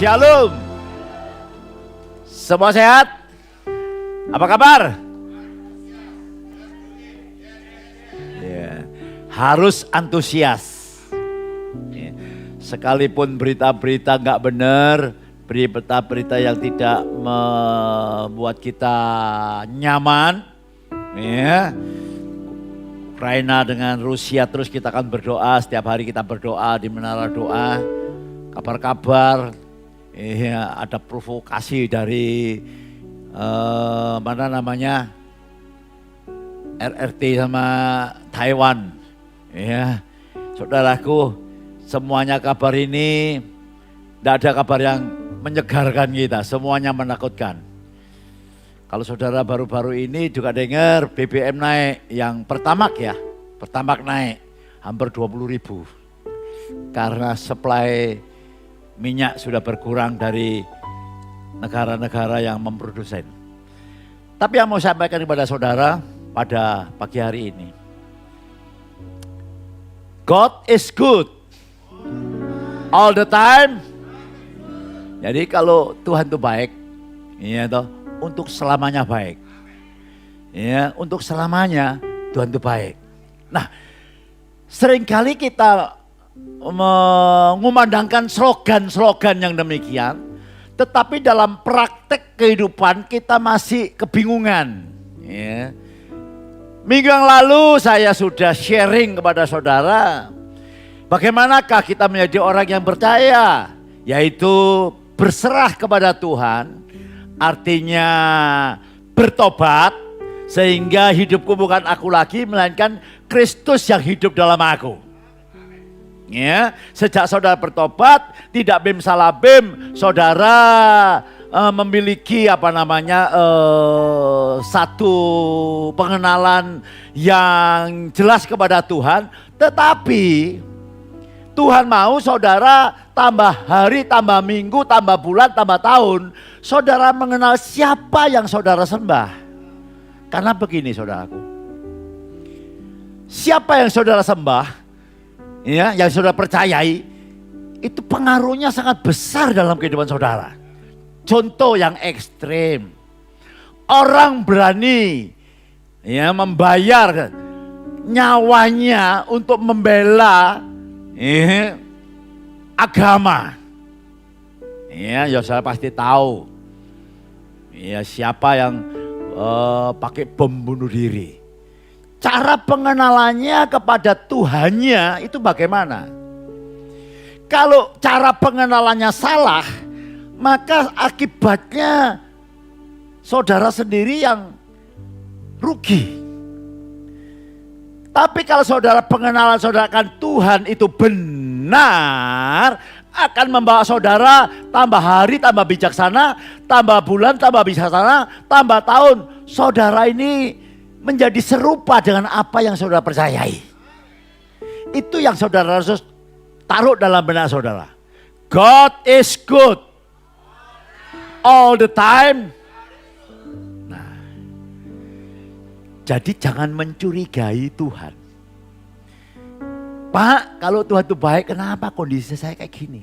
Shalom. Semua sehat? Apa kabar? Ya, harus antusias. Ya. Sekalipun berita-berita nggak benar, berita-berita yang tidak membuat kita nyaman, ya. Ukraina dengan Rusia, terus kita akan berdoa, setiap hari kita berdoa di menara doa. Kabar-kabar, ya, ada provokasi dari RRT sama Taiwan, ya. Saudaraku, semuanya kabar ini tidak ada kabar yang menyegarkan kita, semuanya menakutkan. Kalau saudara baru-baru ini juga dengar BBM naik, yang Pertamax ya, Pertamax naik hampir 20.000 karena supply minyak sudah berkurang dari negara-negara yang memproduksi. Tapi yang mau saya sampaikan kepada saudara pada pagi hari ini, God is good all the time. Jadi kalau Tuhan itu baik, ya toh, untuk selamanya baik. Ya, untuk selamanya Tuhan itu baik. Nah, seringkali kita mengumandangkan slogan-slogan yang demikian, tetapi dalam praktek kehidupan kita masih kebingungan. Ya. Minggu yang lalu saya sudah sharing kepada saudara, bagaimanakah kita menjadi orang yang percaya, yaitu berserah kepada Tuhan, artinya bertobat, sehingga hidupku bukan aku lagi, melainkan Kristus yang hidup dalam aku. Ya, sejak saudara bertobat, tidak bim salah bim, saudara memiliki satu pengenalan yang jelas kepada Tuhan, tetapi Tuhan mau saudara tambah hari, tambah minggu, tambah bulan, tambah tahun, saudara mengenal siapa yang saudara sembah. Karena begini saudaraku, siapa yang saudara sembah, ya, yang saudara percayai, itu pengaruhnya sangat besar dalam kehidupan saudara. Contoh yang ekstrim, orang berani, ya, membayar nyawanya untuk membela, ya, agama. Ya, saudara pasti tahu, ya, siapa yang pakai bom bunuh diri. Cara pengenalannya kepada Tuhannya itu bagaimana? Kalau cara pengenalannya salah, maka akibatnya saudara sendiri yang rugi. Tapi kalau saudara pengenalan saudara akan Tuhan itu benar, akan membawa saudara tambah hari tambah bijaksana, tambah bulan tambah bijaksana, tambah tahun. Saudara ini menjadi serupa dengan apa yang saudara percayai. Itu yang saudara harus taruh dalam benak saudara. God is good all the time. Nah, jadi jangan mencurigai Tuhan. Pak, kalau Tuhan itu baik, kenapa kondisi saya kayak gini?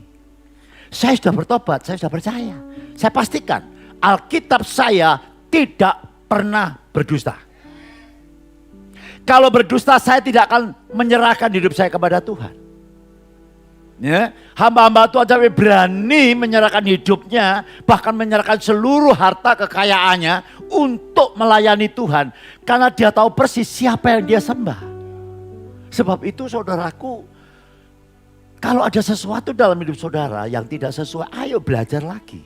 Saya sudah bertobat, saya sudah percaya. Saya pastikan Alkitab saya tidak pernah berdusta. Kalau berdusta, saya tidak akan menyerahkan hidup saya kepada Tuhan. Ya, hamba-hamba Tuhan sampai berani menyerahkan hidupnya, bahkan menyerahkan seluruh harta kekayaannya untuk melayani Tuhan. Karena dia tahu persis siapa yang dia sembah. Sebab itu saudaraku, kalau ada sesuatu dalam hidup saudara yang tidak sesuai, ayo belajar lagi.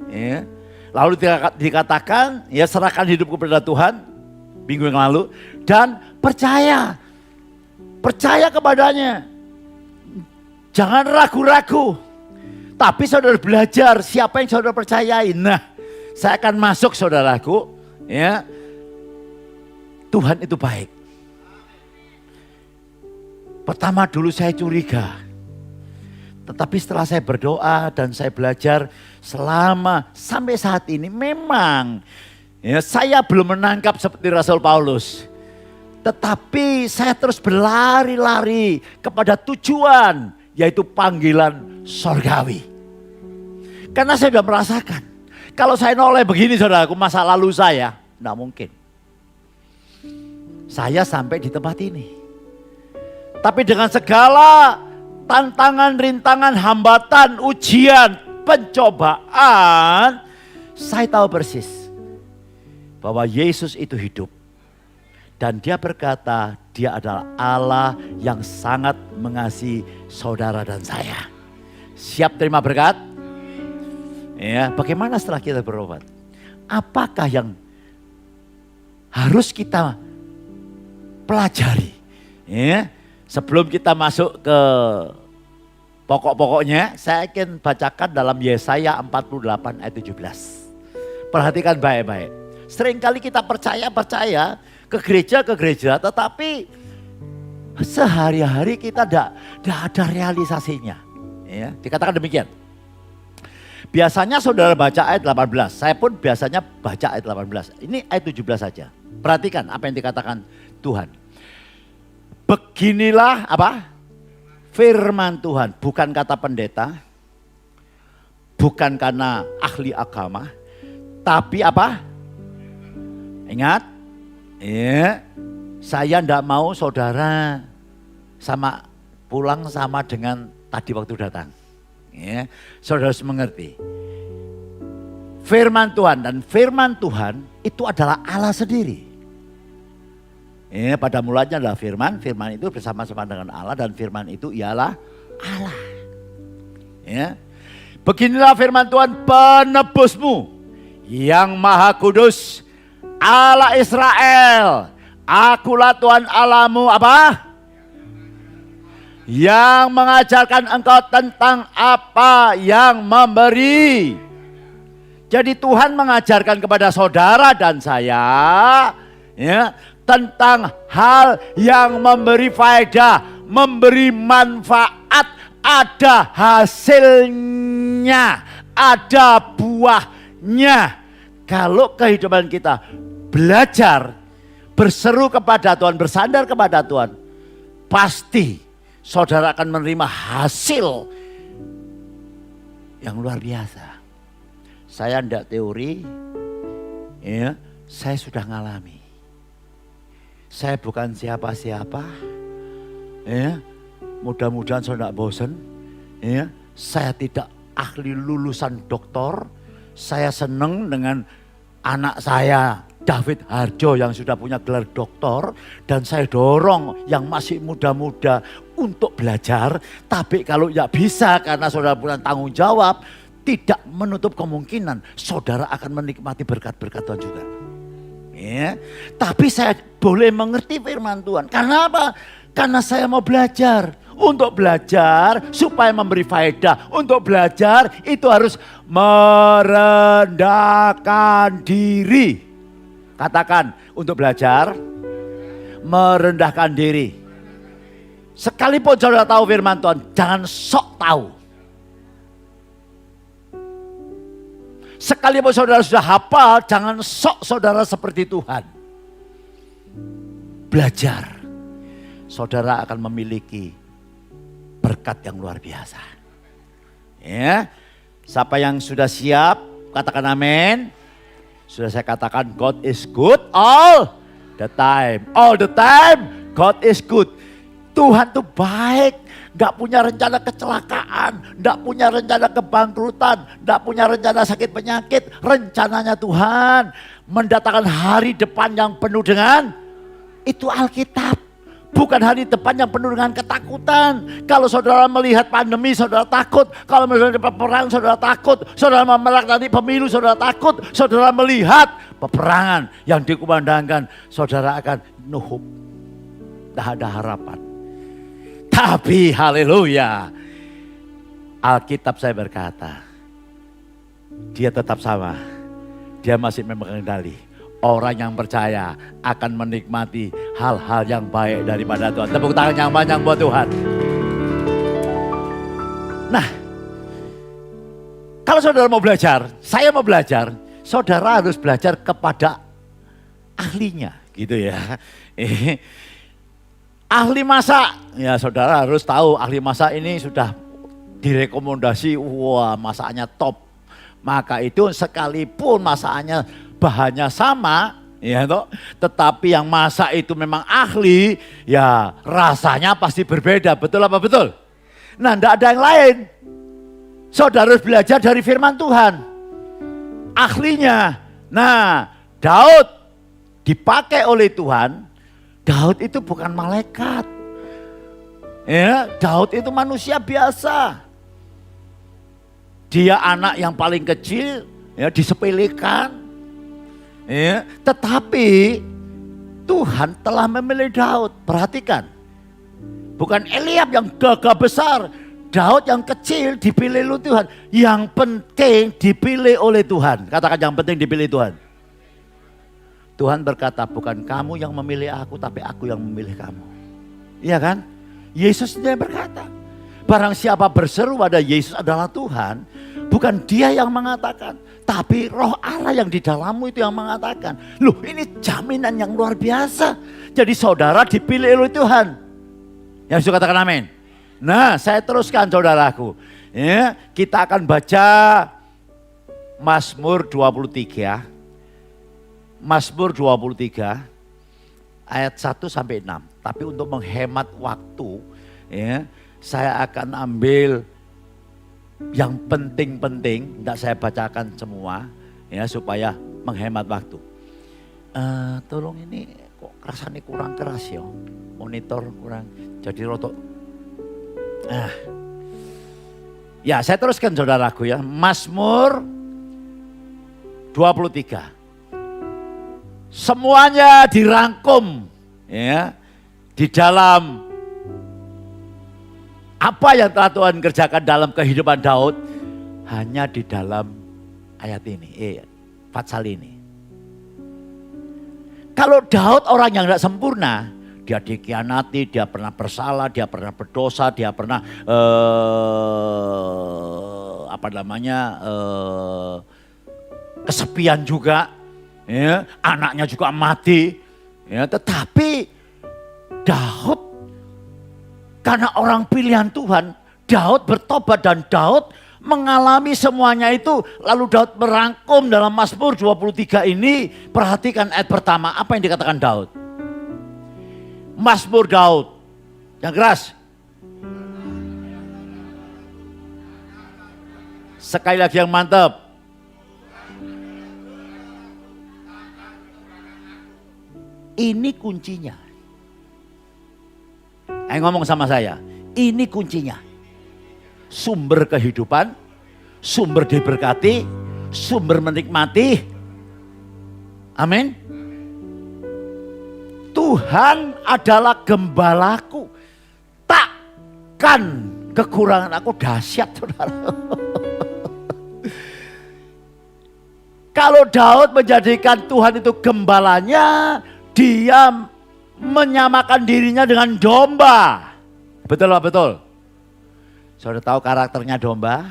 Ya. Lalu dikatakan, ya, serahkan hidup kepada Tuhan minggu yang lalu, dan percaya kepadanya. Jangan ragu-ragu. Tapi saudara belajar siapa yang saudara percayai. Nah, saya akan masuk saudaraku, ya. Tuhan itu baik. Pertama dulu saya curiga. Tetapi setelah saya berdoa dan saya belajar sampai saat ini, memang, ya, saya belum menangkap seperti Rasul Paulus. Tetapi saya terus berlari-lari kepada tujuan, yaitu panggilan sorgawi. Karena saya sudah merasakan. Kalau saya noleh begini saudaraku, masa lalu saya, tidak mungkin. Saya sampai di tempat ini. Tapi dengan segala tantangan, rintangan, hambatan, ujian, pencobaan, saya tahu persis bahwa Yesus itu hidup. Dan dia berkata, dia adalah Allah yang sangat mengasihi saudara dan saya. Siap terima berkat? Ya, bagaimana setelah kita berobat? Apakah yang harus kita pelajari? Ya, sebelum kita masuk ke pokok-pokoknya, saya akan bacakan dalam Yesaya 48 ayat 17. Perhatikan baik-baik. Seringkali kita percaya ke gereja, tetapi sehari-hari kita tidak ada realisasinya. Ya, dikatakan demikian. Biasanya saudara baca ayat 18, saya pun biasanya baca ayat 18. Ini ayat 17 saja. Perhatikan apa yang dikatakan Tuhan. Beginilah apa? Firman Tuhan, bukan kata pendeta, bukan karena ahli agama, tapi apa? Ingat, ya, saya tidak mau saudara pulang sama dengan tadi waktu datang. Ya, saudara harus mengerti. Firman Tuhan, dan firman Tuhan itu adalah Allah sendiri. Ya, pada mulanya adalah firman itu bersama-sama dengan Allah, dan firman itu ialah Allah. Ya. Beginilah firman Tuhan penebusmu yang maha kudus, Allah Israel. Akulah Tuhan Allahmu apa? Yang mengajarkan engkau tentang apa yang memberi. Jadi Tuhan mengajarkan kepada saudara dan saya, ya, tentang hal yang memberi faedah, memberi manfaat, ada hasilnya, ada buahnya. Kalau kehidupan kita belajar, berseru kepada Tuhan, bersandar kepada Tuhan, pasti saudara akan menerima hasil yang luar biasa. Saya tidak teori, ya, saya sudah ngalami. Saya bukan siapa-siapa, ya. Mudah-mudahan saudara tidak bosan, ya. Saya tidak ahli lulusan doktor. Saya senang dengan anak saya David Harjo yang sudah punya gelar doktor, dan saya dorong yang masih muda-muda untuk belajar. Tapi kalau ya bisa, karena saudara punya tanggung jawab, tidak menutup kemungkinan saudara akan menikmati berkat-berkat Tuhan juga. Ya. Tapi saya boleh mengerti firman Tuhan. Karena apa? Karena saya mau belajar. Untuk belajar supaya memberi faedah. Untuk belajar itu harus merendahkan diri. Katakan, untuk belajar merendahkan diri. Sekalipun saudara tahu firman Tuhan, jangan sok tahu. Sekalipun saudara sudah hafal, jangan sok saudara seperti Tuhan. Belajar, saudara akan memiliki berkat yang luar biasa. Ya, siapa yang sudah siap, katakan amin. Sudah saya katakan, God is good all the time. All the time, God is good. Tuhan tuh baik, gak punya rencana kecelakaan, gak punya rencana kebangkrutan, gak punya rencana sakit penyakit. Rencananya Tuhan mendatangkan hari depan yang penuh dengan, itu Alkitab. Bukan hari depan yang penuh dengan ketakutan. Kalau saudara melihat pandemi, saudara takut. Kalau melihat peperangan, saudara takut. Saudara melihat pemilu, saudara takut. Saudara melihat peperangan yang dikumandangkan, saudara akan nuhuk. Tidak ada harapan. Tapi haleluya, Alkitab saya berkata, dia tetap sama. Dia masih memegang kendali. Orang yang percaya akan menikmati hal-hal yang baik daripada Tuhan. Tepuk tangan yang banyak buat Tuhan. Nah, kalau saudara mau belajar, saya mau belajar, saudara harus belajar kepada ahlinya, gitu ya. Ahli masak, ya saudara harus tahu ahli masak ini sudah direkomendasi, wah masaknya top. Maka itu sekalipun masaknya bahannya sama, ya toh, tetapi yang masak itu memang ahli, ya rasanya pasti berbeda. Betul apa betul? Nah, enggak ada yang lain. Saudara harus belajar dari firman Tuhan. Ahlinya. Nah, Daud dipakai oleh Tuhan. Daud itu bukan malaikat. Ya, Daud itu manusia biasa. Dia anak yang paling kecil, ya disepelekan. Ya, tetapi Tuhan telah memilih Daud. Perhatikan. Bukan Eliab yang gagah besar. Daud yang kecil dipilih oleh Tuhan. Yang penting dipilih oleh Tuhan. Katakan yang penting dipilih Tuhan. Tuhan berkata, bukan kamu yang memilih aku, tapi aku yang memilih kamu. Iya kan? Yesus sendiri berkata, barang siapa berseru pada Yesus adalah Tuhan, bukan dia yang mengatakan, tapi Roh Allah yang di dalammu itu yang mengatakan. Loh, ini jaminan yang luar biasa. Jadi saudara dipilih oleh Tuhan. Yang bisa katakan amin. Nah, saya teruskan saudaraku. Ya, kita akan baca Mazmur 23. Mazmur 23 ayat 1 sampai 6. Tapi untuk menghemat waktu, ya, saya akan ambil yang penting-penting, tidak saya bacakan semua, ya, supaya menghemat waktu. Tolong ini kok rasanya kurang keras ya, monitor kurang, jadi rotok. Ya, saya teruskan saudaraku ya, Mazmur 23. Semuanya dirangkum, ya, di dalam apa yang telah Tuhan kerjakan dalam kehidupan Daud hanya di dalam ayat ini, pasal ini. Kalau Daud orang yang tidak sempurna, dia dikhianati, dia pernah bersalah, dia pernah berdosa, dia pernah kesepian juga, ya, anaknya juga mati, ya, tetapi Daud karena orang pilihan Tuhan, Daud bertobat dan Daud mengalami semuanya itu. Lalu Daud merangkum dalam Mazmur 23 ini. Perhatikan ayat pertama, apa yang dikatakan Daud. Mazmur Daud, yang keras. Sekali lagi yang mantap. Ini kuncinya. Ayo ngomong sama saya, ini kuncinya. Sumber kehidupan, sumber diberkati, sumber menikmati. Amin. Tuhan adalah gembalaku, takkan kekurangan aku. Dahsyat saudara. Kalau Daud menjadikan Tuhan itu gembalanya, dia menyamakan dirinya dengan domba. Betul lah, betul. Saudara tahu karakternya domba?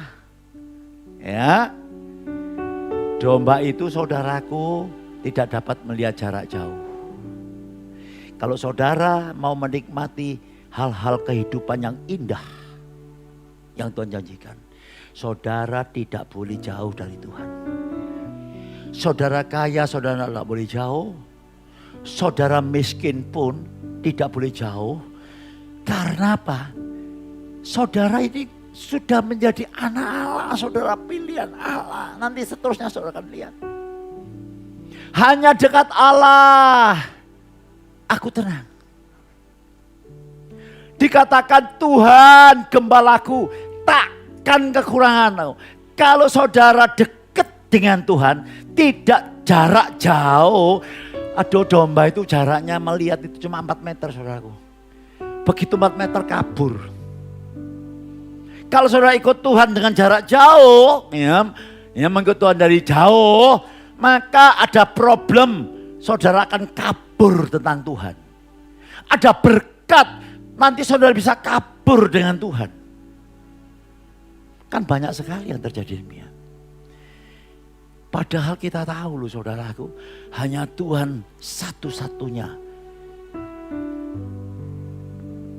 Ya. Domba itu saudaraku tidak dapat melihat jarak jauh. Kalau saudara mau menikmati hal-hal kehidupan yang indah yang Tuhan janjikan, saudara tidak boleh jauh dari Tuhan. Saudara kaya, saudara tidak boleh jauh. Saudara miskin pun tidak boleh jauh. Karena apa? Saudara ini sudah menjadi anak Allah, saudara pilihan Allah. Nanti seterusnya saudara akan lihat. Hanya dekat Allah aku tenang. Dikatakan Tuhan gembalaku, takkan kekurangan. Kalau saudara dekat dengan Tuhan, tidak jarak jauh. Aduh, domba itu jaraknya melihat itu cuma 4 meter saudaraku. Begitu 4 meter kabur. Kalau saudara ikut Tuhan dengan jarak jauh, ya mengikut Tuhan dari jauh, maka ada problem. Saudara akan kabur tentang Tuhan. Ada berkat, nanti saudara bisa kabur dengan Tuhan. Kan banyak sekali yang terjadi demikian. Padahal kita tahu loh saudaraku, hanya Tuhan satu-satunya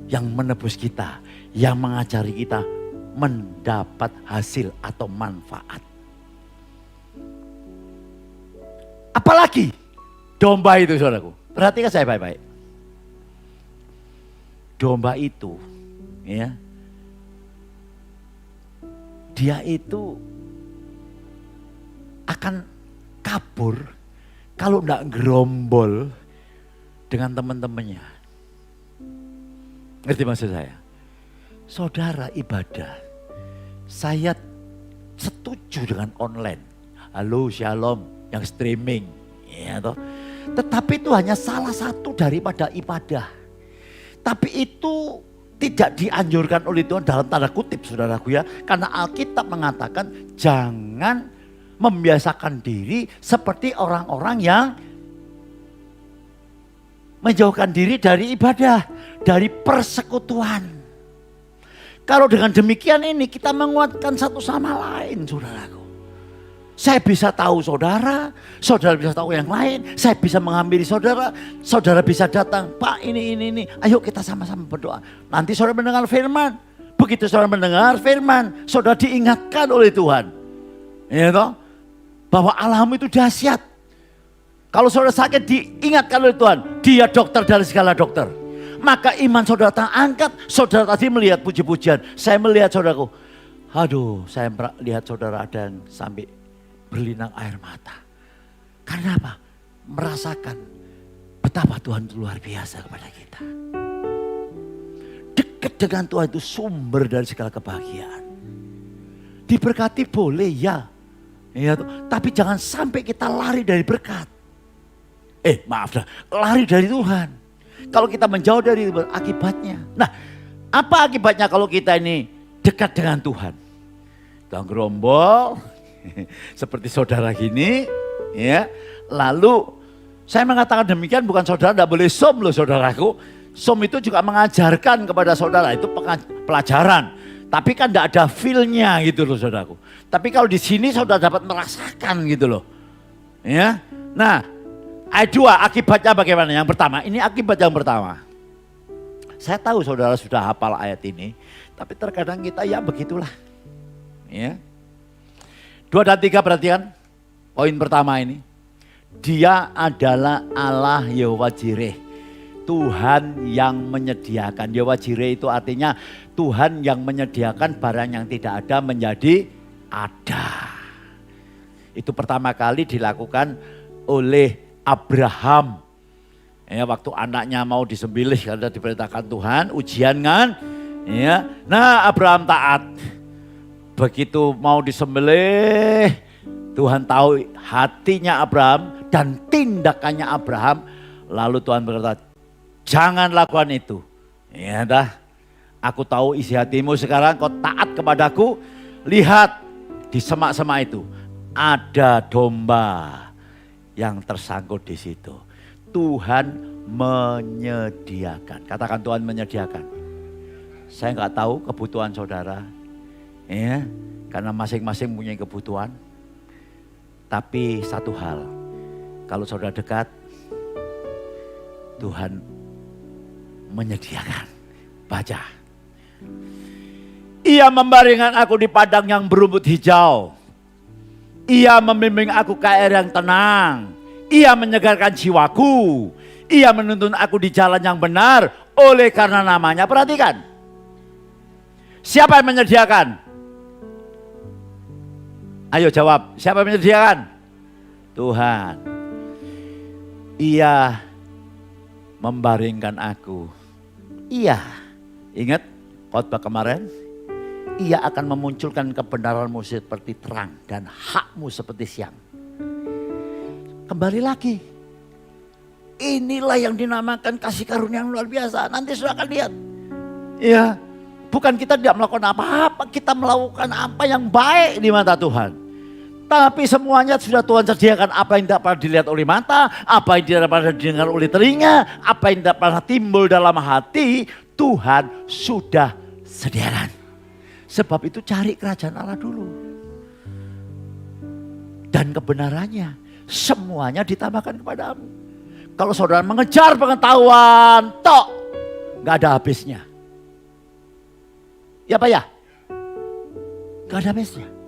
yang menebus kita, yang mengajari kita mendapat hasil atau manfaat. Apalagi domba itu saudaraku. Perhatikan saya baik-baik. Domba itu, ya, dia itu akan kabur kalau enggak gerombol dengan teman-temannya. Ngerti maksud saya? Saudara ibadah, saya setuju dengan online. Halo Shalom yang streaming, ya toh. Tetapi itu hanya salah satu daripada ibadah. Tapi itu tidak dianjurkan oleh Tuhan dalam tanda kutip saudaraku ya. Karena Alkitab mengatakan jangan membiasakan diri seperti orang-orang yang menjauhkan diri dari ibadah, dari persekutuan. Kalau dengan demikian ini kita menguatkan satu sama lain saudaraku. Saya bisa tahu saudara, saudara bisa tahu yang lain, saya bisa menghampiri saudara, saudara bisa datang, Pak ini, ayo kita sama-sama berdoa. Nanti saudara mendengar firman, begitu saudara mendengar firman, saudara diingatkan oleh Tuhan. Ya toh, bahwa Allahmu itu dahsyat. Kalau saudara sakit diingatkan oleh Tuhan, dia dokter dari segala dokter. Maka iman saudara terangkat, saudara tadi melihat puji-pujian. Saya melihat saudaraku, aduh saya melihat saudara ada yang sampai berlinang air mata. Karena apa? Merasakan betapa Tuhan itu luar biasa kepada kita. Dekat dengan Tuhan itu sumber dari segala kebahagiaan. Diberkati boleh ya. Ya, tapi jangan sampai kita lari dari berkat. Lari dari Tuhan. Kalau kita menjauh dari itu akibatnya. Nah, apa akibatnya kalau kita ini dekat dengan Tuhan? Kita gerombol seperti saudara gini, ya. Lalu saya mengatakan demikian bukan saudara tidak boleh som loh saudaraku. Som itu juga mengajarkan kepada saudara, itu pelajaran. Tapi kan tidak ada feel-nya gitu loh saudaraku. Tapi kalau di sini saudara dapat merasakan gitu loh. Ya. Nah, ayat 2 akibatnya bagaimana? Yang pertama, ini akibat yang pertama. Saya tahu saudara sudah hafal ayat ini, tapi terkadang kita ya begitulah. Ya. 2 dan 3 perhatikan poin pertama ini. Dia adalah Allah Yahweh Jireh. Tuhan yang menyediakan. Yahweh Jireh itu artinya Tuhan yang menyediakan barang yang tidak ada menjadi ada. Itu pertama kali dilakukan oleh Abraham. Ya, waktu anaknya mau disembelih karena diperintahkan Tuhan, ujian kan. Ya. Nah, Abraham taat. Begitu mau disembelih, Tuhan tahu hatinya Abraham dan tindakannya Abraham. Lalu Tuhan berkata, jangan lakukan itu. Ya dah, aku tahu isi hatimu sekarang, kau taat kepadaku. Lihat di semak-semak itu ada domba yang tersangkut di situ. Tuhan menyediakan. Katakan Tuhan menyediakan. Saya nggak tahu kebutuhan saudara. Ya, karena masing-masing punya kebutuhan. Tapi satu hal, kalau saudara dekat, Tuhan menyediakan. Baca. Ia membaringkan aku di padang yang berumput hijau. Ia membimbing aku ke air yang tenang. Ia menyegarkan jiwaku. Ia menuntun aku di jalan yang benar oleh karena namanya. Perhatikan. Siapa yang menyediakan? Ayo jawab, siapa yang menyediakan? Tuhan. Ia membaringkan aku. Iya, ingat khotbah kemarin? Ia akan memunculkan kebenaranmu seperti terang dan hakmu seperti siang. Kembali lagi. Inilah yang dinamakan kasih karunia yang luar biasa. Nanti sudah akan lihat. Ya, bukan kita tidak melakukan apa-apa, kita melakukan apa yang baik di mata Tuhan. Tapi semuanya sudah Tuhan sediakan, apa yang tidak pernah dilihat oleh mata, apa yang tidak pernah didengar oleh telinga, apa yang tidak pernah timbul dalam hati, Tuhan sudah sediakan. Sebab itu cari kerajaan Allah dulu. Dan kebenarannya semuanya ditambahkan kepadamu. Kalau saudara mengejar pengetahuan, tok, gak ada habisnya. Ya Pak ya? Gak ada habisnya.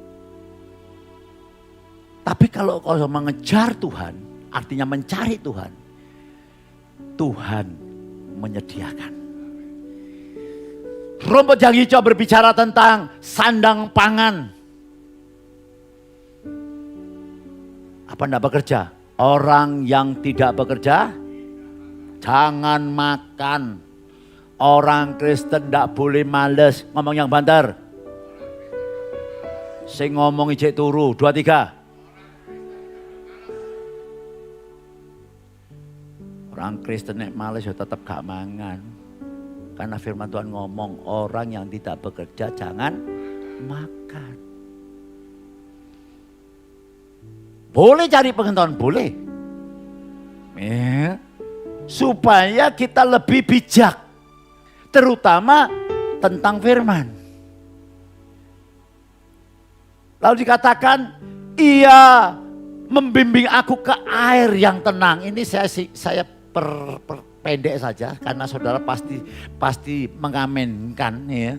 Tapi kalau kau mengejar Tuhan, artinya mencari Tuhan, Tuhan menyediakan. Rumput yang hijau berbicara tentang sandang pangan. Apa enggak bekerja? Orang yang tidak bekerja jangan makan. Orang Kristen enggak boleh males. Ngomong yang banter. Sing ngomong ijek turu. 2, 3. Orang Kristen nek males ya tetap gak mangan. Karena firman Tuhan ngomong orang yang tidak bekerja jangan makan. Boleh cari pengetahuan, boleh. Ya. Supaya kita lebih bijak. Terutama tentang firman. Lalu dikatakan, ia membimbing aku ke air yang tenang. Ini saya pendek saja karena saudara pasti mengamenkan ya.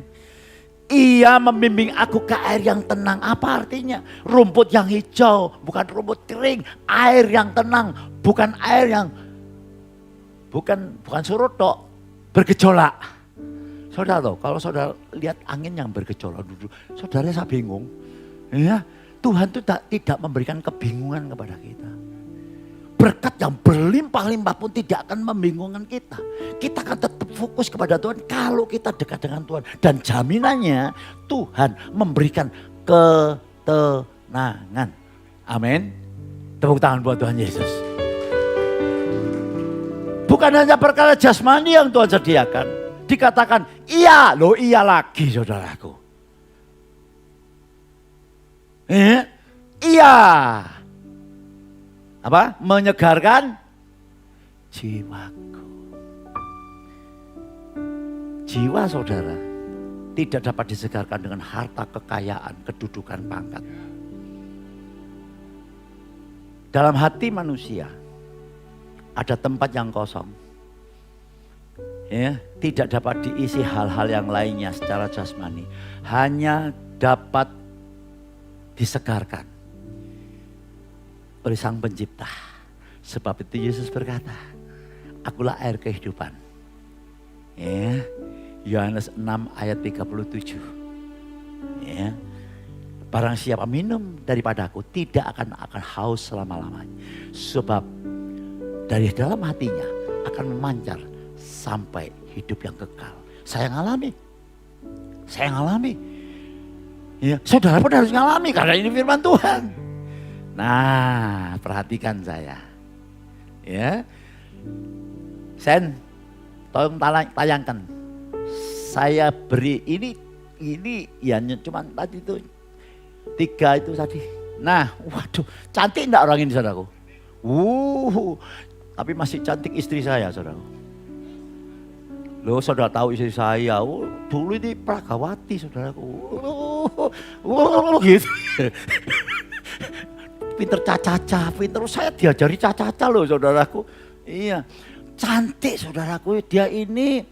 Ia membimbing aku ke air yang tenang. Apa artinya? Rumput yang hijau, bukan rumput kering. Air yang tenang, bukan air yang bukan surut tok, bergejolak. Saudara tahu, kalau saudara lihat angin yang bergejolak dulu, saudara saya bingung. Ya, Tuhan itu tidak memberikan kebingungan kepada kita. Berkat yang berlimpah-limpah pun tidak akan membingungkan kita. Kita akan tetap fokus kepada Tuhan kalau kita dekat dengan Tuhan. Dan jaminannya Tuhan memberikan ketenangan. Amin. Tepuk tangan buat Tuhan Yesus. Bukan hanya perkara jasmani yang Tuhan sediakan. Dikatakan iya lagi saudaraku. Iya. Apa? Menyegarkan jiwaku. Jiwa saudara tidak dapat disegarkan dengan harta, kekayaan, kedudukan, pangkat. Dalam hati manusia ada tempat yang kosong. Ya, tidak dapat diisi hal-hal yang lainnya secara jasmani. Hanya dapat disegarkan oleh Sang Pencipta. Sebab itu Yesus berkata, akulah air kehidupan. Ya, Yohanes 6 ayat 37. Ya, barang siapa minum daripadaku tidak akan haus selama-lamanya. Sebab dari dalam hatinya akan memancar sampai hidup yang kekal. Saya ngalami. Ya, saudara pun harus ngalami karena ini firman Tuhan. Nah, perhatikan saya. Ya. Sen, tolong tayangkan. Saya beri ini ya cuma tadi itu 3 itu tadi. Nah, waduh, cantik enggak orang ini saudaraku? Tapi masih cantik istri saya saudaraku. Loh, saudara tahu istri saya, dulu ini Pragawati saudaraku. Gitu. Pinter caca-caca, pinter saya diajari caca-caca loh saudaraku. Iya, cantik saudaraku, dia ini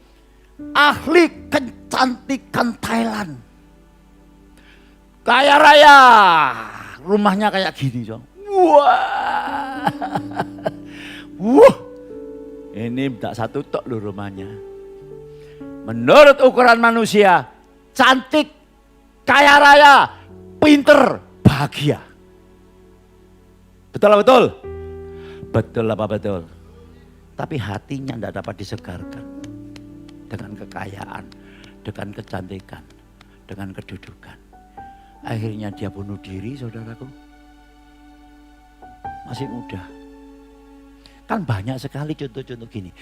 ahli kecantikan Thailand. Kaya raya, rumahnya kayak gini. Wah, ini tidak satu tok loh rumahnya. Menurut ukuran manusia, cantik, kaya raya, pinter, bahagia. Betul apa betul? Betul apa betul? Tapi hatinya tidak dapat disegarkan. Dengan kekayaan, dengan kecantikan, dengan kedudukan. Akhirnya dia bunuh diri saudaraku. Masih muda. Kan banyak sekali contoh-contoh gini.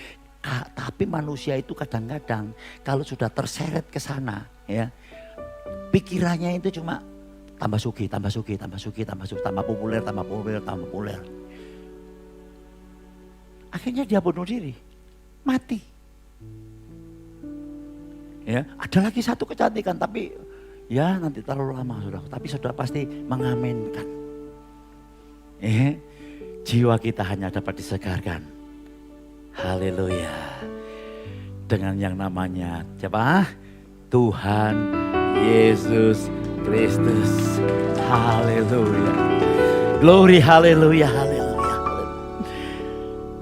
Tapi manusia itu kadang-kadang kalau sudah terseret ke sana ya. Pikirannya itu cuma tambah suki, tambah populer. Akhirnya dia bunuh diri, mati. Ya, ada lagi satu kecantikan tapi ya nanti terlalu lama sudah. Tapi sudah pasti mengaminkan. Jiwa kita hanya dapat disegarkan. Haleluya. Dengan yang namanya siapa? Tuhan Yesus Kristus. Haleluya. Glory, haleluya, haleluya.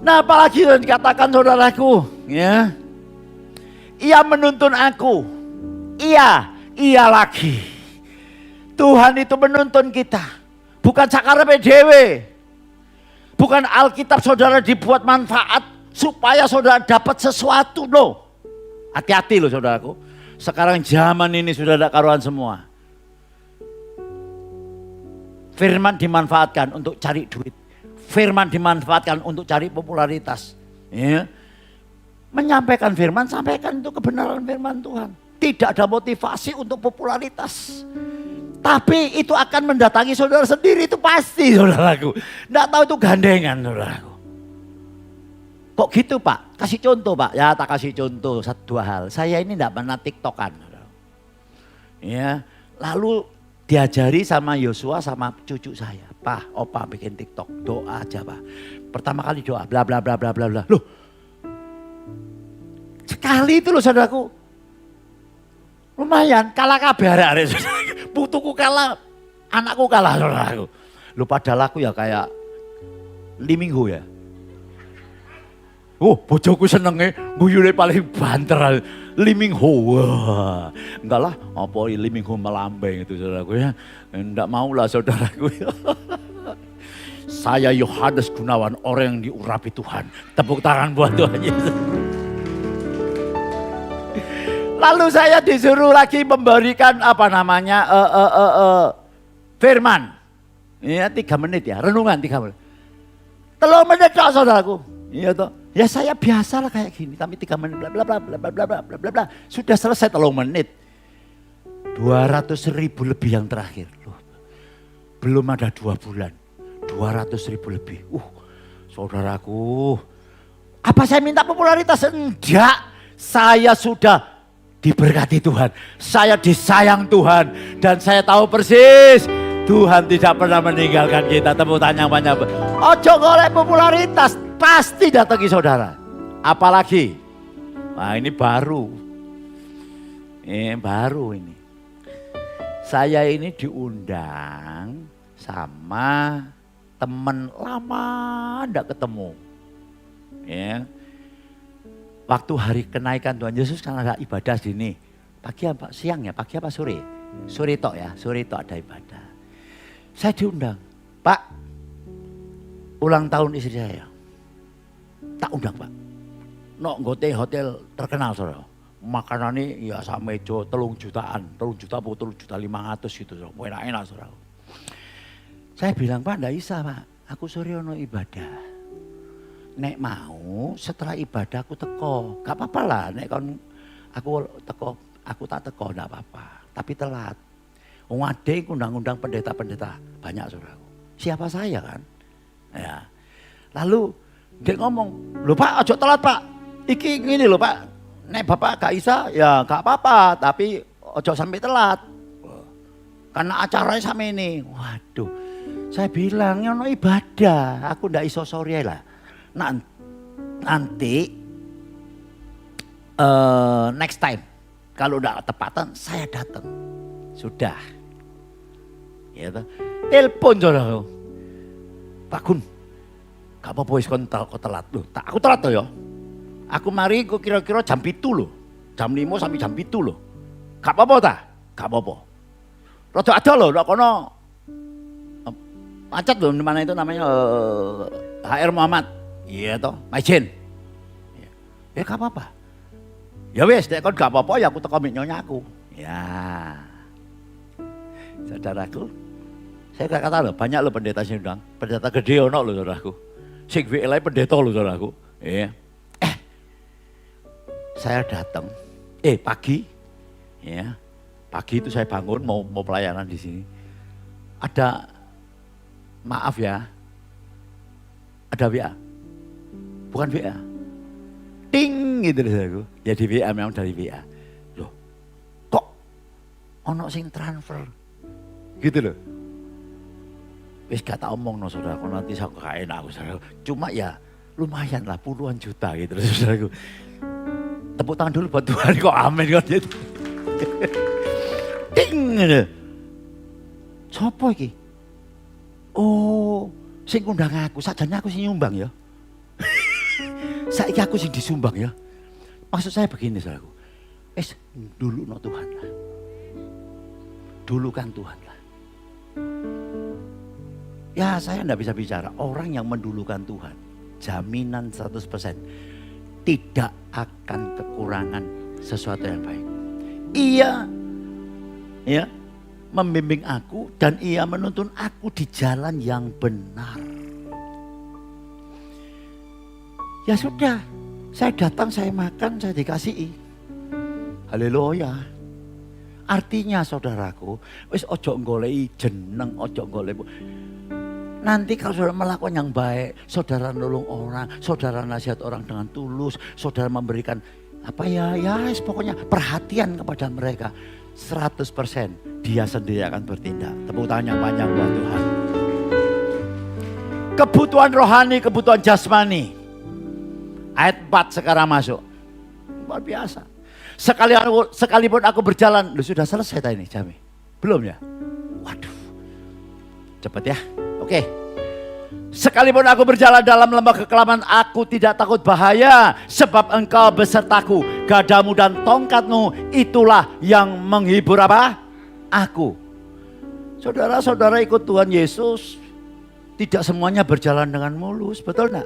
Nah, apalagi yang dikatakan saudaraku, ya. Ia menuntun aku. Iya lagi. Tuhan itu menuntun kita. Bukan sakarepe dhewe. Bukan Alkitab saudara dibuat manfaat supaya saudara dapat sesuatu loh. Hati-hati loh saudaraku. Sekarang zaman ini sudah ada karuan semua. Firman dimanfaatkan untuk cari duit. Firman dimanfaatkan untuk cari popularitas. Ya. Menyampaikan firman, sampaikan itu kebenaran firman Tuhan. Tidak ada motivasi untuk popularitas. Tapi itu akan mendatangi saudara sendiri, itu pasti saudaraku. Tidak tahu itu gandengan saudaraku. Kok gitu Pak? Kasih contoh Pak. Ya tak kasih contoh dua hal. Saya ini tidak pernah tiktokan. Ya, lalu diajari sama Yosua sama cucu saya. Pak, opa bikin tiktok. Doa aja Pak. Pertama kali doa bla bla bla bla bla bla. Loh. Sekali itu loh saudaraku. Lumayan kalah kabeh arek. Putuku kalah, anakku kalah saudaraku. Lu padahal aku ya kayak Limingho ya. Oh, bojoku senenge guyune paling banter. Limingho. Wah, enggak lah, apa Limingho melambeng itu saudaraku ya. Enggak maulah saudaraku. Saya Yohanes Gunawan, orang yang diurapi Tuhan. Tepuk tangan buat Tuhan Yesus. Lalu saya disuruh lagi memberikan apa namanya firman. Ya 3 menit ya, renungan 3 menit. 3 menit kok saudaraku. Iya toh. Ya saya biasalah kayak gini, tapi 3 menit bla bla bla bla bla bla bla bla bla. Sudah selesai 3 menit. 200.000 lebih yang terakhir. Loh, belum ada 2 bulan. 200.000 lebih. Saudaraku. Apa saya minta popularitas? Enggak. Saya sudah diberkati Tuhan, saya disayang Tuhan, dan saya tahu persis Tuhan tidak pernah meninggalkan kita. Tepuk tangan banyak. Ojo golek popularitas, pasti datangi saudara. Apalagi, nah ini baru, ini. Saya ini diundang sama teman lama ndak ketemu, ya. Waktu hari kenaikan Tuhan Yesus kan ada ibadah sini. Pagi apa siang ya? Pagi apa sore? Sore tok ya, sore tok ada ibadah. Saya diundang, Pak, ulang tahun istri saya. Tak undang Pak. Nok nggote hotel terkenal saudara. Makanannya ya sama meja 3 jutaan, 3 juta apa 3 juta 500 gitu saudara. Enak-enak saudara. Saya bilang Pak enggak bisa Pak, aku sore ono ibadah. Nek mau setelah ibadah aku teko, gak apa-apa lah. Nek kon aku teko, aku tak teko gak apa-apa. Tapi telat. Wong ade undang-undang pendeta-pendeta banyak saudaraku. Siapa saya kan? Ya. Lalu dia ngomong, lho Pak ojo telat Pak. Iki gini lho Pak. Nek Bapak gak bisa ya gak apa-apa. Tapi ojo sampai telat. Karena acaranya sama ini. Waduh. Saya bilang ono ibadah. Aku ndak iso sore lah. Nanti next time kalau udah tepatan saya datang. Sudah. Ya toh. Telepon saudara. Pak Gun. Gak apa-apa wis kon telat loh. Aku telat toh ya. Aku mari kok kira-kira jam 7 loh. Jam 5 sampai jam 7 loh. Gak apa-apa ta? Gak apa-apa. Rada ada loh kono. Macet loh mana itu namanya HR Muhammad. Iya toh, Majen. Ya gak apa-apa. Ya wes, nek kon gak apa-apa ya aku teko nyonya aku. Ya. Saudaraku, saya gak kata loh, banyak loh pendeta sing undang. Pendeta gede ono loh saudaraku. Sing WLI pendeta loh saudaraku. Iya. Saya datang. Pagi. Ya. Pagi itu saya bangun mau pelayanan di sini. Ada maaf ya. Ada WA. Bukan WA. Ting gitu loh. Ya di WA memang dari WA. Loh. Kok ono sing transfer. Gitu loh. Wis gak tak omong no saudaraku, nanti saya gak enak aku saudaraku. Cuma ya lumayan lah puluhan juta gitu loh saudaraku. Tepuk tangan dulu buat Tuhan kok amin kok gitu. Ting gitu. Sopo iki? Oh, sing ngundang aku, sajane aku sing nyumbang ya. Saiki aku sing disumbang ya. Maksud saya begini saudaraku. Dulu no Tuhan lah. Dulukan Tuhan lah. Ya saya enggak bisa bicara. Orang yang mendulukan Tuhan. Jaminan 100%. Tidak akan kekurangan sesuatu yang baik. Ia ya membimbing aku dan ia menuntun aku di jalan yang benar. Ya sudah, saya datang, saya makan, saya dikasihi. Haleluya. Artinya saudaraku, wis ojo goleki jeneng, ojo golek. Nanti kalau saudara melakukan yang baik, saudara nolong orang, saudara nasihat orang dengan tulus, saudara memberikan pokoknya perhatian kepada mereka. 100% dia sendiri akan bertindak. Tepuk tangan yang panjang buat Tuhan. Kebutuhan rohani, kebutuhan jasmani. Ayat 4 sekarang masuk. Luar biasa. Sekalipun aku berjalan, sudah selesai tadi nih Jami? Belum ya? Waduh. Cepat ya. Oke. Sekalipun aku berjalan dalam lembah kekelaman, aku tidak takut bahaya. Sebab engkau besertaku, gadamu dan tongkatmu, itulah yang menghibur apa? Aku. Saudara-saudara ikut Tuhan Yesus, tidak semuanya berjalan dengan mulus, betul enggak?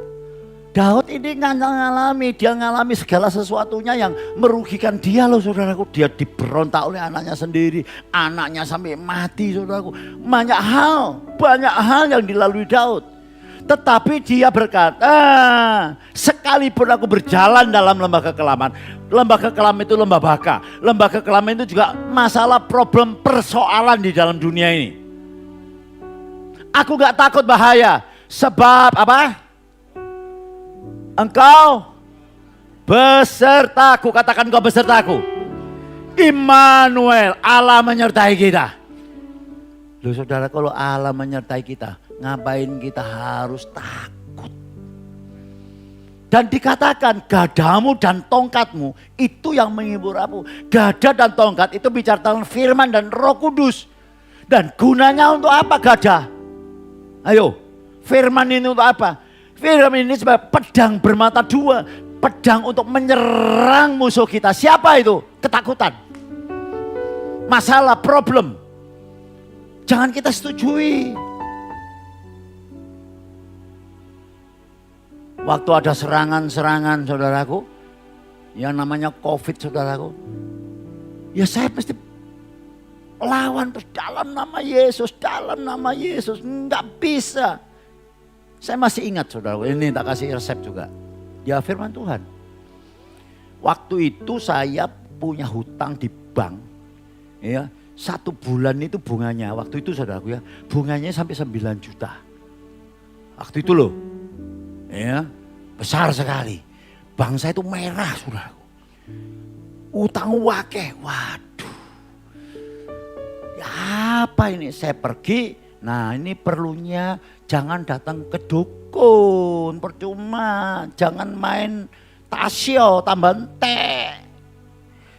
Daud ini dia ngalami segala sesuatunya yang merugikan dia loh saudaraku. Dia diberontak oleh anaknya sendiri. Anaknya sampai mati saudaraku. Banyak hal yang dilalui Daud. Tetapi dia berkata, sekalipun aku berjalan dalam lembah kekelaman. Lembah kekelaman itu lembah baka. Lembah kekelaman itu juga masalah problem persoalan di dalam dunia ini. Aku gak takut bahaya. Sebab apa? Engkau besertaku, katakan engkau besertaku. Immanuel, Allah menyertai kita. Loh saudara, kalau Allah menyertai kita, ngapain kita harus takut? Dan dikatakan gadamu dan tongkatmu itu yang menghibur aku. Gada dan tongkat itu bicara tentang firman dan Roh Kudus. Dan gunanya untuk apa gada? Ayo, firman ini untuk apa? Firman ini sebagai pedang bermata dua. Pedang untuk menyerang musuh kita. Siapa itu? Ketakutan. Masalah, problem. Jangan kita setujui. Waktu ada serangan-serangan saudaraku. Yang namanya COVID saudaraku. Ya saya mesti lawan terus dalam nama Yesus. Dalam nama Yesus. Enggak bisa. Saya masih ingat saudara, ini tak kasih resep juga. Ya firman Tuhan. Waktu itu saya punya hutang di bank. Ya, 1 bulan itu bunganya, waktu itu saudaraku ya, bunganya sampai 9 juta. Waktu itu loh. Ya, besar sekali. Bank saya itu merah saudaraku. Utang wakeh, waduh. Ya apa ini, saya pergi. Nah ini perlunya jangan datang ke dukun, percuma. Jangan main tasio, tambah entek.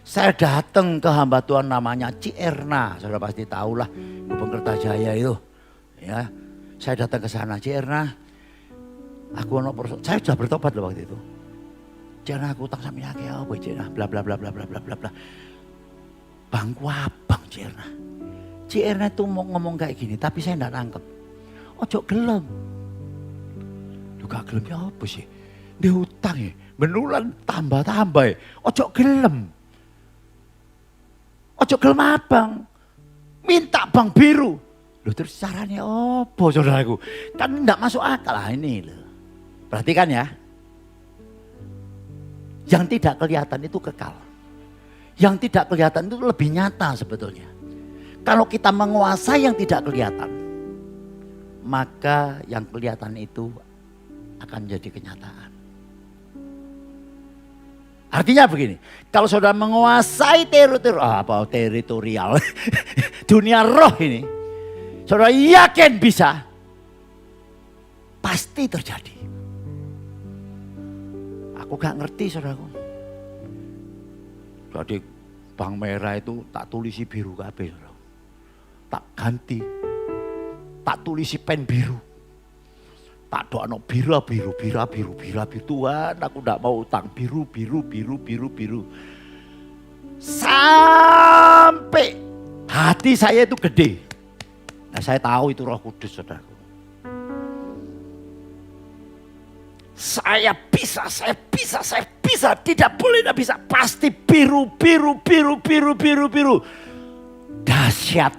Saya datang ke hamba Tuhan namanya Ci Erna. Saudara pasti tahu lah, Gubernur Kertajaya itu. Ya, saya datang ke sana, Ci Erna. Saya sudah bertobat loh waktu itu. Ci Erna aku utang sama yake apa Ci Erna, bla bla bla bla bla bla bla bla. Bangku abang Ci Erna. Ci Erna itu mau ngomong kayak gini, tapi saya enggak nangkep. Ojo gelem. Lu gak gelem ya apa sih? Dia hutang ya, benulan tambah-tambah ya. Ojo gelem. Ojo gelem abang. Minta bank biru. Loh terus caranya apa saudaraku? Kan enggak masuk akal lah ini loh. Perhatikan ya. Yang tidak kelihatan itu kekal. Yang tidak kelihatan itu lebih nyata sebetulnya. Kalau kita menguasai yang tidak kelihatan, maka yang kelihatan itu akan jadi kenyataan. Artinya begini, kalau saudara menguasai teritorial, dunia roh ini, saudara yakin bisa, pasti terjadi. Aku gak ngerti saudaraku. Jadi bank merah itu tak tulisi biru kabeh saudara. Tak ganti, tak tulisi pen biru. Tak doa biru. Tuhan, aku tidak mau utang biru. Sampai hati saya itu gede. Nah, saya tahu itu Roh Kudus, saudaraku. Saya bisa. Tidak boleh, tidak bisa. Pasti biru. Dahsyat.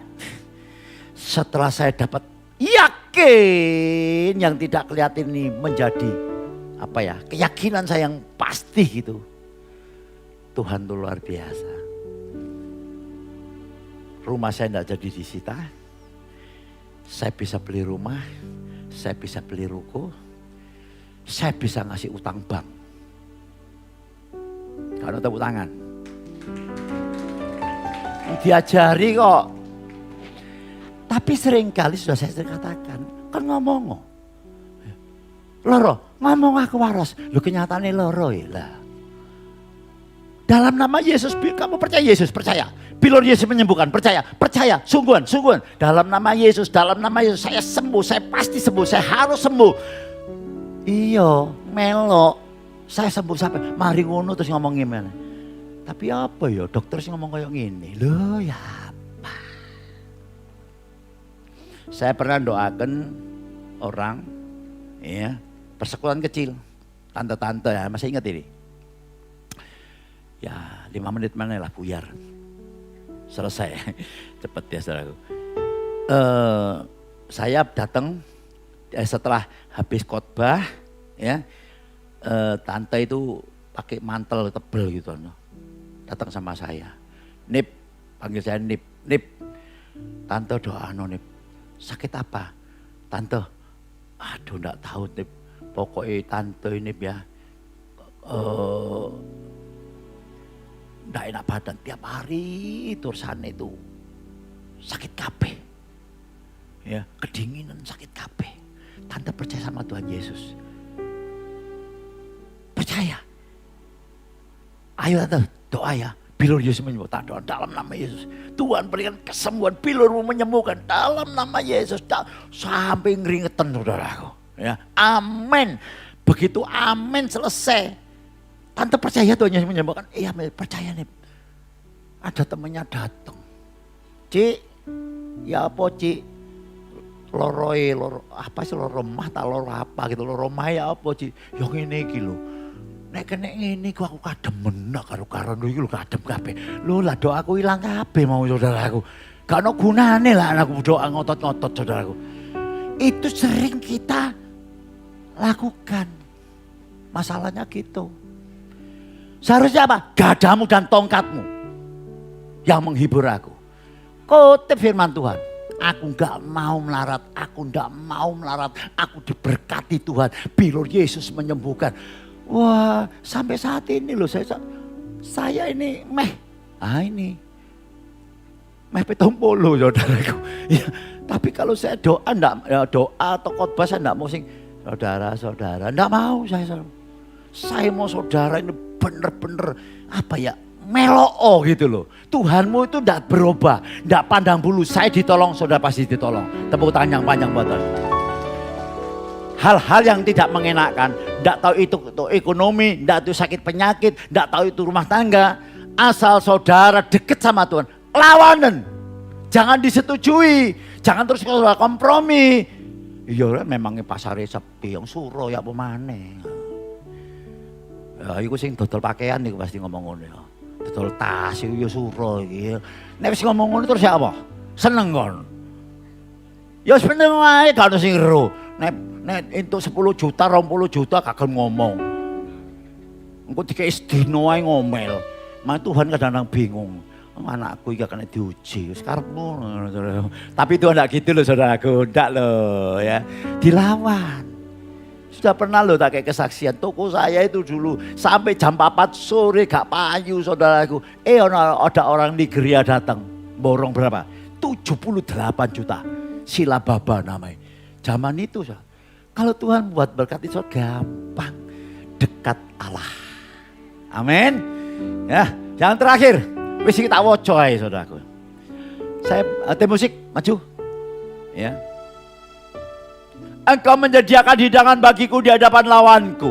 Setelah saya dapat yakin yang tidak kelihatan ini menjadi keyakinan saya yang pasti gitu. Tuhan itu luar biasa. Rumah saya tidak jadi disita. Saya bisa beli rumah, saya bisa beli ruko, saya bisa ngasih utang bank. Kalau tepuk tangan. Diajari kok. Tapi seringkali sudah saya katakan, kan ngomong. Loro, ngomong aku waras. Lu kenyataannya loro ya. Dalam nama Yesus, kamu percaya Yesus? Percaya. Bilur Yesus menyembuhkan, percaya. Sungguhan. Dalam nama Yesus, saya sembuh, saya pasti sembuh, saya harus sembuh. Iya, melo. Saya sembuh sampai mari ngono terus ngomong gimana. Tapi apa ya, dokter sih ngomong kayak gini. Loh ya. Saya pernah doakan orang, ya, persekutuan kecil, tante-tante ya, masih ingat ini? Ya 5 menit mana lah buyar, selesai, cepet ya saudaraku. Saya datang setelah habis khotbah, ya, tante itu pakai mantel tebel gitu, datang sama saya, Nip, panggil saya Nip, tante doa Nip. Sakit apa? Tante, aduh enggak tahu Nip. Pokoknya tante ini ya, enggak enak badan. Tiap hari terusan itu sakit kabeh. Ya, kedinginan sakit kabeh. Tante percaya sama Tuhan Yesus. Percaya. Ayo tante, doa ya. Bilur Yesus menyembuhkan, doa dalam nama Yesus. Tuhan berikan kesembuhan, bilurmu menyembuhkan dalam nama Yesus. Sampai ngeringetan saudaraku. Ya, amin. Begitu amin selesai. Tante percaya Tuhan Yesus menyembuhkan. Iya percaya nih. Ada temannya datang. Cik, ya apa Cik? Loro apa sih loro remah tak loro apa gitu. Loro remah ya apa Cik? Yang ini gitu. Nek kene ngene aku kademen karo lho iki lho kadem kabeh. Lho lah doaku ilang kabeh mau saudaraku. Gak ono gunane lah anakku doa ngotot-ngotot saudaraku. Itu sering kita lakukan. Masalahnya gitu. Seharusnya apa? Gadamu dan tongkatmu yang menghibur aku. Kutip firman Tuhan. Aku enggak mau melarat, aku diberkati Tuhan. Bilur Yesus menyembuhkan. Wah, sampai saat ini loh saya ini meh petompolo saudaraku. Ya, tapi kalau saya doa atau khotbah saya enggak mau sing saudara, enggak mau saya. Saya mau saudara ini bener-bener meloo gitu loh. Tuhanmu itu enggak berubah, enggak pandang bulu. Saya ditolong, saudara pasti ditolong. Tepuk tangan yang panjang buat Tuhan. Hal-hal yang tidak mengenakan, tidak tahu itu ekonomi, tidak tahu sakit penyakit, tidak tahu itu rumah tangga. Asal saudara dekat sama Tuhan, lawanan. Jangan disetujui, jangan terus saudara kompromi. Iya memangnya pasarnya sepi, yang suruh ya pemane. Ya itu sing dodol pakaian nih pasti ngomong ngono ya. Dodol tas itu ya suruh iki. Nek wis ngomong ngono terus ya apa? Seneng kon. Ya seneng wae gak ono sing ero. Nek entuk 10 juta, 20 juta kagak ngomong. Engko dikei sedina ae ngomel. Mak Tuhan kadang-kadang bingung. Anakku iki kena diuji, wis karepmu. Tapi Tuhan enggak gitu loh saudaraku, enggak loh ya. Dilawan. Sudah pernah loh tak kayak kesaksian, toko saya itu dulu sampai jam 4 sore gak payu saudaraku. Ada orang Nigeria datang, borong berapa? 78 juta. Sila Baba namanya. Zaman itu kalau Tuhan buat berkat itu gampang, dekat Allah. Amin. Ya, yang terakhir, wis kita woco ae saudaraku. Saya tim musik maju. Ya. Engkau menyediakan hidangan bagiku di hadapan lawanku.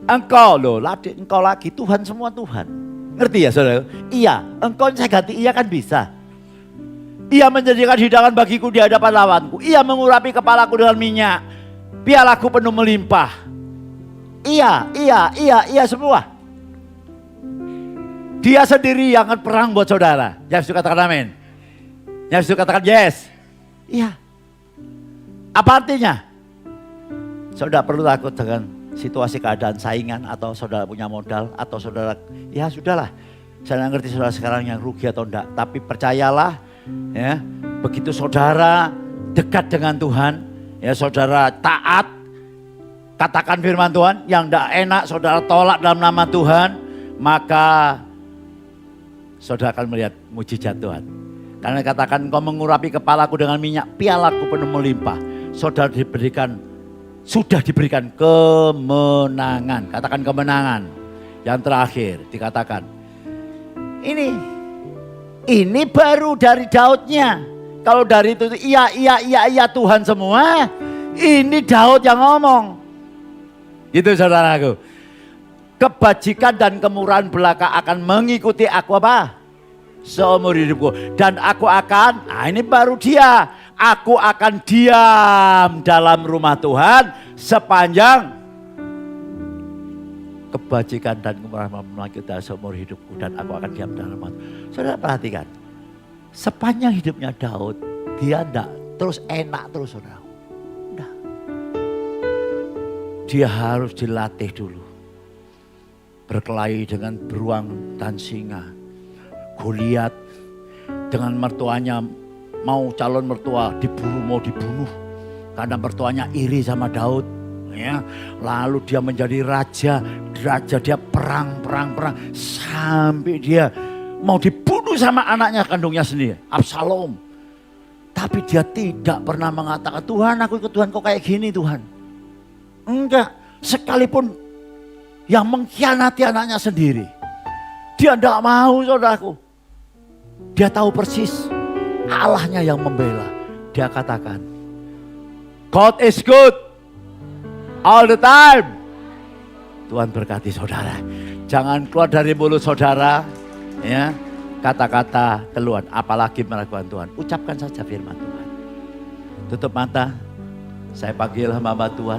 Engkau loh, engkau lagi Tuhan, semua Tuhan. Ngerti ya saudara? Iya, engkau saya ganti iya kan bisa. Ia menyediakan hidangan bagiku di hadapan lawanku. Ia mengurapi kepalaku dengan minyak. Pialaku penuh melimpah. Iya semua. Dia sendiri yang akan perang buat saudara. Yang suka katakan amin. Yang suka katakan yes. Iya. Apa artinya? Saudara perlu takut dengan situasi keadaan saingan atau saudara punya modal atau saudara, ya sudahlah. Saya nggak ngerti saudara sekarang yang rugi atau enggak, tapi percayalah ya, begitu saudara dekat dengan Tuhan, ya saudara taat, katakan firman Tuhan, yang enggak enak saudara tolak dalam nama Tuhan, maka saudara akan melihat mujizat Tuhan. Karena katakan engkau mengurapi kepalaku dengan minyak, pialaku penuh melimpah. Saudara sudah diberikan kemenangan. Katakan kemenangan. Yang terakhir dikatakan. Ini baru dari Daudnya. Kalau dari itu iya Tuhan semua. Ini Daud yang ngomong. Gitu saudaraku. Kebajikan dan kemurahan belaka akan mengikuti aku apa? Seumur hidupku. Dan aku akan, ini baru dia. Aku akan diam dalam rumah Tuhan sepanjang kebajikan dan kemurahan mengikuti seumur hidupku. Dan aku akan diam dalam rumah Tuhan. Saudara perhatikan. Sepanjang hidupnya Daud, dia enggak terus enak terus saudara. Enggak. Dia harus dilatih dulu. Berkelahi dengan beruang dan singa. Goliat dengan mertuanya, mau calon mertua mau dibunuh karena mertuanya iri sama Daud, ya. Lalu dia menjadi raja dia perang sampai dia mau dibunuh sama anaknya kandungnya sendiri, Absalom. Tapi dia tidak pernah mengatakan, Tuhan aku ikut Tuhan kok kayak gini Tuhan. Enggak, sekalipun yang mengkhianati anaknya sendiri, dia tidak mau saudaraku. Dia tahu persis Allahnya yang membela. Dia katakan, God is good all the time. Tuhan berkati saudara. Jangan keluar dari mulut saudara ya kata-kata keluhan, apalagi meragukan Tuhan. Ucapkan saja firman Tuhan. Tutup mata. Saya panggil hamba Tuhan.